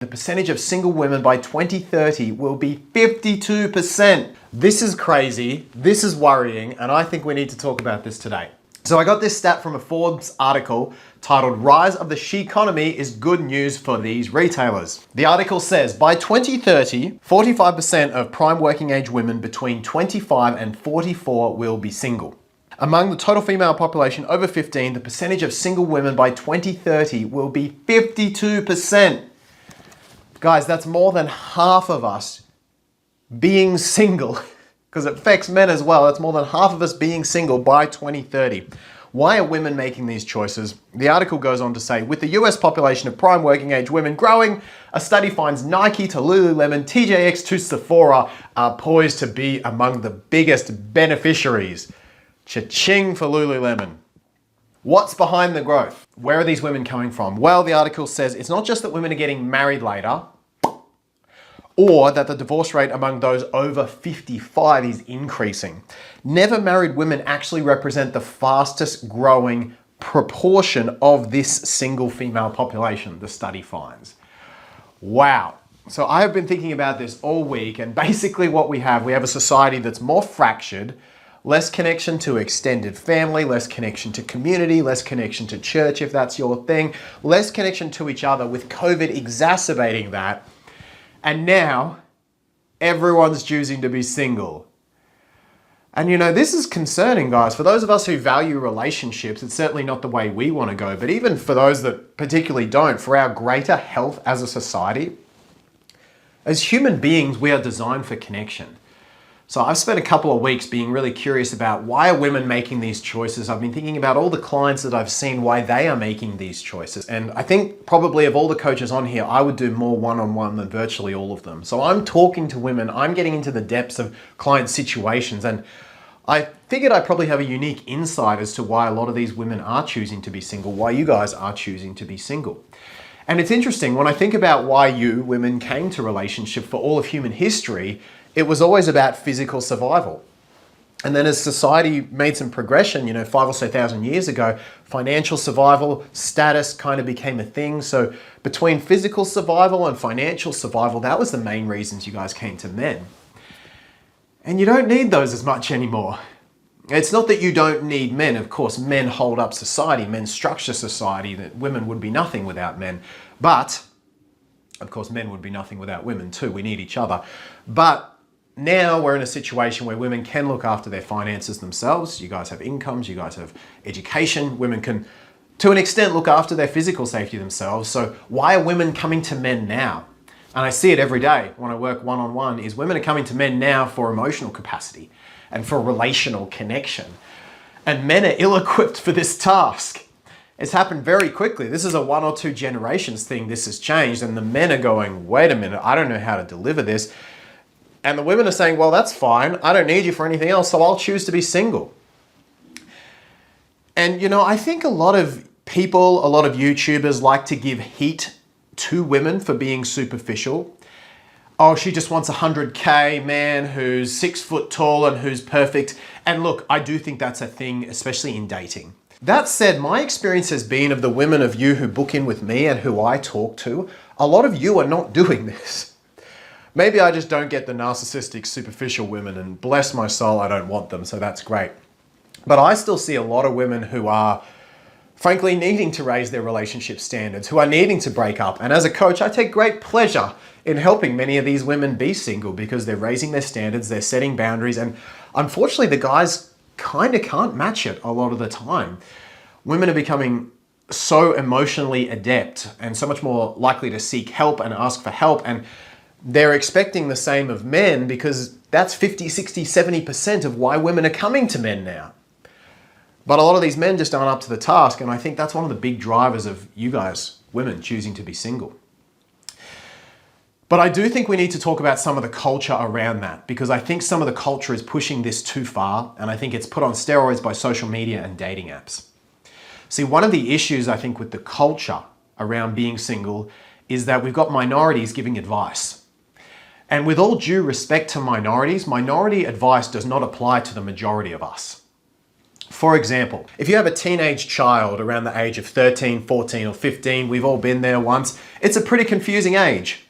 The percentage of single women by 2030 will be 52%. This is crazy, this is worrying, and I think we need to talk about this today. So I got this stat from a Forbes article titled "Rise of the She Economy is Good News for These Retailers." The article says, by 2030, 45% of prime working age women between 25 and 44 will be single. Among the total female population over 15, the percentage of single women by 2030 will be 52%. Guys, that's more than half of us being single, because it affects men as well. That's more than half of us being single by 2030. Why are women making these choices? The article goes on to say, with the US population of prime working age women growing, a study finds Nike to Lululemon, TJX to Sephora are poised to be among the biggest beneficiaries. Cha-ching for Lululemon. What's behind the growth? Where are these women coming from? Well, the article says it's not just that women are getting married later, or that the divorce rate among those over 55 is increasing. Never married women actually represent the fastest growing proportion of this single female population, the study finds. Wow. So I have been thinking about this all week, and basically what we have a society that's more fractured, less connection to extended family, less connection to community, less connection to church if that's your thing, less connection to each other, with COVID exacerbating that. And now everyone's choosing to be single. And you know, this is concerning, guys. For those of us who value relationships, it's certainly not the way we want to go. But even for those that particularly don't, for our greater health as a society, as human beings, we are designed for connection. So I've spent a couple of weeks being really curious about why are women making these choices. I've been thinking about all the clients that I've seen, why they are making these choices. And I think probably of all the coaches on here, I would do more one-on-one than virtually all of them. So I'm talking to women, I'm getting into the depths of client situations, and I figured I probably have a unique insight as to why a lot of these women are choosing to be single, why you guys are choosing to be single. And it's interesting, when I think about why you women came to relationship for all of human history, it was always about physical survival. And then as society made some progression, 5 or so thousand years ago, financial survival, status kind of became a thing. So between physical survival and financial survival, that was the main reasons you guys came to men. And you don't need those as much anymore. It's not that you don't need men. Of course, men hold up society, men structure society, that women would be nothing without men. But, of course, men would be nothing without women too. We need each other. But now we're in a situation where women can look after their finances themselves. You guys have incomes, you guys have education. Women can, to an extent, look after their physical safety themselves. So why are women coming to men now? And I see it every day when I work one-on-one, is women are coming to men now for emotional capacity and for relational connection. And men are ill-equipped for this task. It's happened very quickly. This is a 1 or 2 generations thing. This has changed, and the men are going, wait a minute, I don't know how to deliver this. And the women are saying, well, that's fine. I don't need you for anything else, so I'll choose to be single. And I think a lot of people, a lot of YouTubers like to give heat to women for being superficial. Oh, she just wants a 100K man who's 6 foot tall and who's perfect. And look, I do think that's a thing, especially in dating. That said, my experience has been of the women of you who book in with me and who I talk to, a lot of you are not doing this. Maybe I just don't get the narcissistic, superficial women, and bless my soul, I don't want them, so that's great. But I still see a lot of women who are, frankly, needing to raise their relationship standards, who are needing to break up. And as a coach, I take great pleasure in helping many of these women be single, because they're raising their standards, they're setting boundaries, and unfortunately the guys kind of can't match it a lot of the time. Women are becoming so emotionally adept and so much more likely to seek help and ask for help, and they're expecting the same of men, because that's 50, 60, 70% of why women are coming to men now. But a lot of these men just aren't up to the task, and I think that's one of the big drivers of you guys, women, choosing to be single. But I do think we need to talk about some of the culture around that, because I think some of the culture is pushing this too far, and I think it's put on steroids by social media and dating apps. See, one of the issues I think with the culture around being single is that we've got minorities giving advice. And with all due respect to minorities, minority advice does not apply to the majority of us. For example, if you have a teenage child around the age of 13, 14, or 15, we've all been there once, it's a pretty confusing age.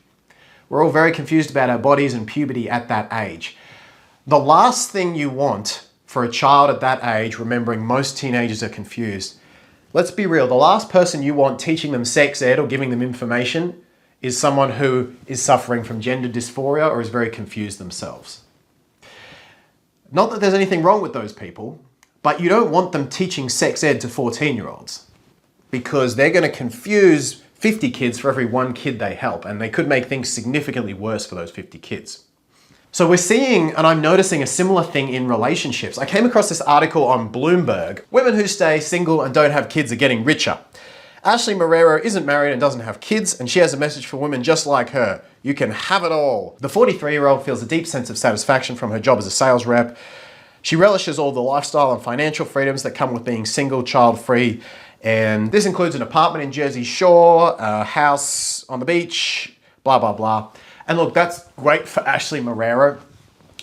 We're all very confused about our bodies and puberty at that age. The last thing you want for a child at that age, remembering most teenagers are confused, let's be real, the last person you want teaching them sex ed or giving them information is someone who is suffering from gender dysphoria or is very confused themselves. Not that there's anything wrong with those people, but you don't want them teaching sex ed to 14-year-olds because they're going to confuse 50 kids for every one kid they help, and they could make things significantly worse for those 50 kids. So we're seeing, and I'm noticing, a similar thing in relationships. I came across this article on Bloomberg. Women who stay single and don't have kids are getting richer. 𝐓𝐢𝐤𝐤 Marrero isn't married and doesn't have kids, and she has a message for women just like her. You can have it all. The 43-year-old feels a deep sense of satisfaction from her job as a sales rep. She relishes all the lifestyle and financial freedoms that come with being single, child-free, and this includes an apartment in Jersey Shore, a house on the beach, blah, blah, blah. And look, that's great for 𝐓𝐢𝐤𝐤 Marrero,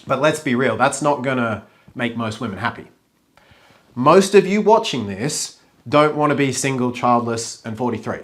but let's be real, that's not gonna make most women happy. Most of you watching this don't want to be single, childless, and 43.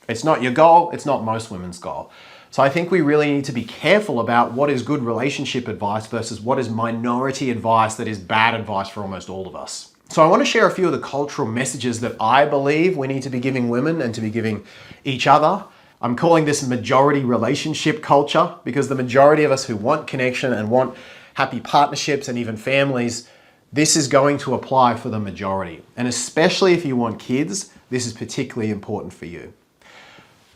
It's not your goal, it's not most women's goal. So I think we really need to be careful about what is good relationship advice versus what is minority advice that is bad advice for almost all of us. So I want to share a few of the cultural messages that I believe we need to be giving women and to be giving each other. I'm calling this majority relationship culture because the majority of us who want connection and want happy partnerships and even families, this is going to apply for the majority. And especially if you want kids, this is particularly important for you.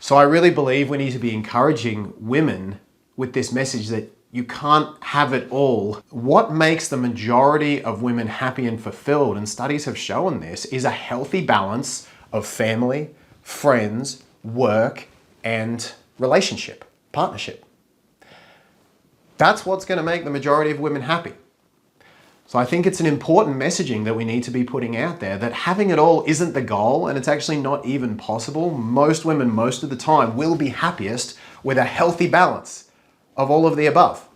So I really believe we need to be encouraging women with this message that you can't have it all. What makes the majority of women happy and fulfilled, and studies have shown this, is a healthy balance of family, friends, work, and relationship, partnership. That's what's going to make the majority of women happy. So I think it's an important messaging that we need to be putting out there, that having it all isn't the goal, and it's actually not even possible. Most women, most of the time, will be happiest with a healthy balance of all of the above.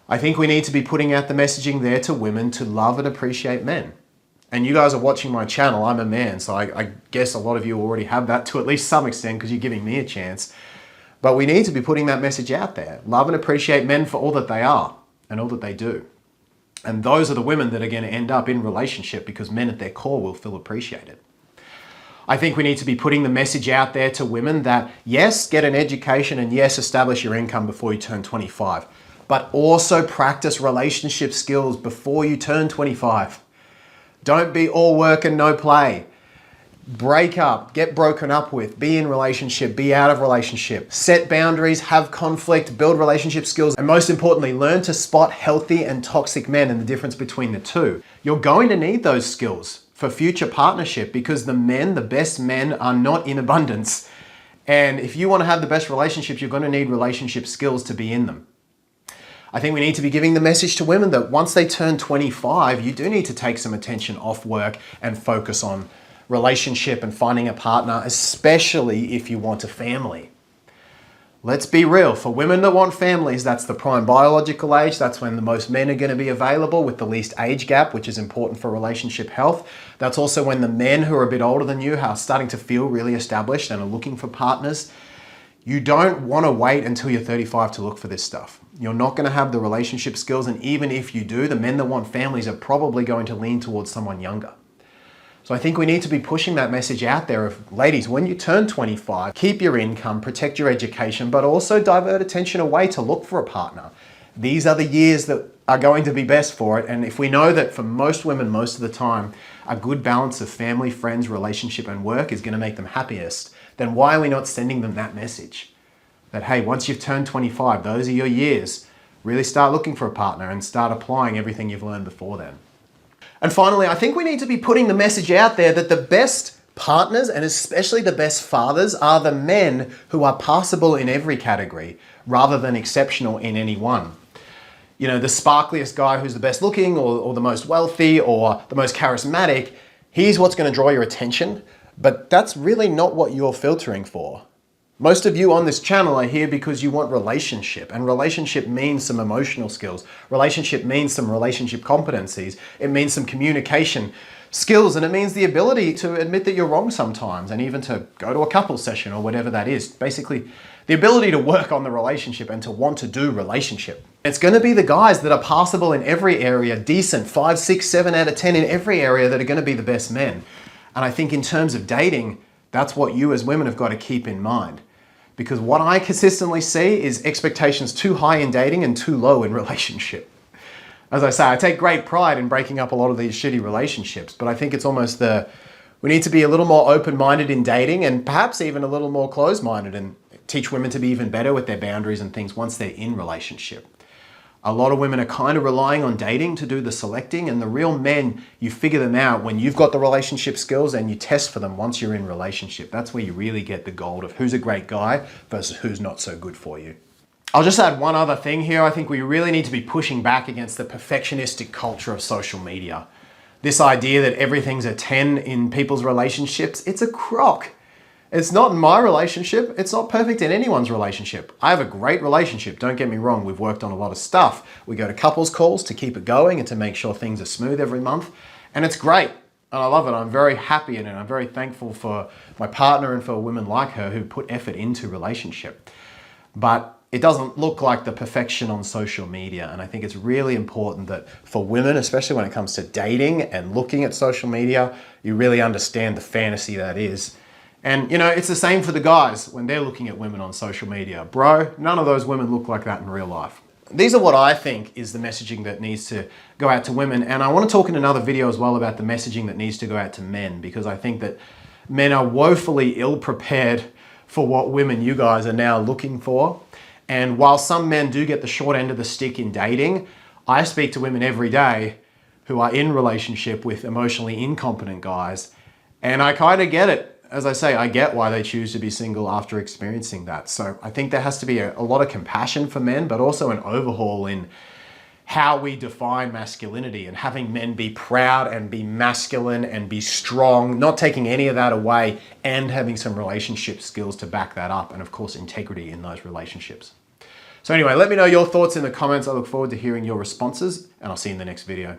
I think we need to be putting out the messaging there to women to love and appreciate men. And you guys are watching my channel, I'm a man, so I guess a lot of you already have that to at least some extent because you're giving me a chance. But we need to be putting that message out there. Love and appreciate men for all that they are and all that they do. And those are the women that are going to end up in relationship because men at their core will feel appreciated. I think we need to be putting the message out there to women that yes, get an education and yes, establish your income before you turn 25, but also practice relationship skills before you turn 25. Don't be all work and no play. Break up, get broken up with, be in relationship, be out of relationship, set boundaries, have conflict, build relationship skills, and most importantly, learn to spot healthy and toxic men and the difference between the two. You're going to need those skills for future partnership because the best men are not in abundance. And if you want to have the best relationships, you're going to need relationship skills to be in them. I think we need to be giving the message to women that once they turn 25, you do need to take some attention off work and focus on relationship and finding a partner, especially if you want a family. Let's be real, for women that want families, that's the prime biological age. That's when the most men are going to be available with the least age gap, which is important for relationship health. That's also when the men who are a bit older than you are starting to feel really established and are looking for partners. You don't want to wait until you're 35 to look for this stuff. You're not going to have the relationship skills, and even if you do, the men that want families are probably going to lean towards someone younger. So I think we need to be pushing that message out there of, ladies, when you turn 25, keep your income, protect your education, but also divert attention away to look for a partner. These are the years that are going to be best for it. And if we know that for most women, most of the time, a good balance of family, friends, relationship, and work is going to make them happiest, then why are we not sending them that message? That, hey, once you've turned 25, those are your years. Really start looking for a partner and start applying everything you've learned before then. And finally, I think we need to be putting the message out there that the best partners, and especially the best fathers, are the men who are passable in every category rather than exceptional in any one. You know, the sparkliest guy who's the best looking or the most wealthy or the most charismatic, he's what's going to draw your attention, but that's really not what you're filtering for. Most of you on this channel are here because you want relationship, and relationship means some emotional skills. Relationship means some relationship competencies. It means some communication skills, and it means the ability to admit that you're wrong sometimes, and even to go to a couple session or whatever that is. Basically, the ability to work on the relationship and to want to do relationship. It's going to be the guys that are passable in every area, decent, 5, 6, 7 out of 10 in every area, that are going to be the best men. And I think in terms of dating, that's what you as women have got to keep in mind. Because what I consistently see is expectations too high in dating and too low in relationship. As I say, I take great pride in breaking up a lot of these shitty relationships, but I think it's almost we need to be a little more open-minded in dating, and perhaps even a little more closed-minded, and teach women to be even better with their boundaries and things once they're in relationship. A lot of women are kind of relying on dating to do the selecting, and the real men, you figure them out when you've got the relationship skills and you test for them once you're in relationship. That's where you really get the gold of who's a great guy versus who's not so good for you. I'll just add one other thing here. I think we really need to be pushing back against the perfectionistic culture of social media. This idea that everything's a 10 in people's relationships, it's a crock. It's not in my relationship. It's not perfect in anyone's relationship. I have a great relationship. Don't get me wrong. We've worked on a lot of stuff. We go to couples calls to keep it going and to make sure things are smooth every month. And it's great. And I love it. I'm very happy in it. I'm very thankful for my partner and for women like her who put effort into relationship. But it doesn't look like the perfection on social media. And I think it's really important that for women, especially when it comes to dating and looking at social media, you really understand the fantasy that is. And you know, it's the same for the guys when they're looking at women on social media. Bro, none of those women look like that in real life. These are what I think is the messaging that needs to go out to women. And I want to talk in another video as well about the messaging that needs to go out to men, because I think that men are woefully ill-prepared for what women you guys are now looking for. And while some men do get the short end of the stick in dating, I speak to women every day who are in relationship with emotionally incompetent guys, and I kind of get it. As I say, I get why they choose to be single after experiencing that. So I think there has to be a lot of compassion for men, but also an overhaul in how we define masculinity, and having men be proud and be masculine and be strong, not taking any of that away, and having some relationship skills to back that up, and of course integrity in those relationships. So anyway, let me know your thoughts in the comments. I look forward to hearing your responses, and I'll see you in the next video.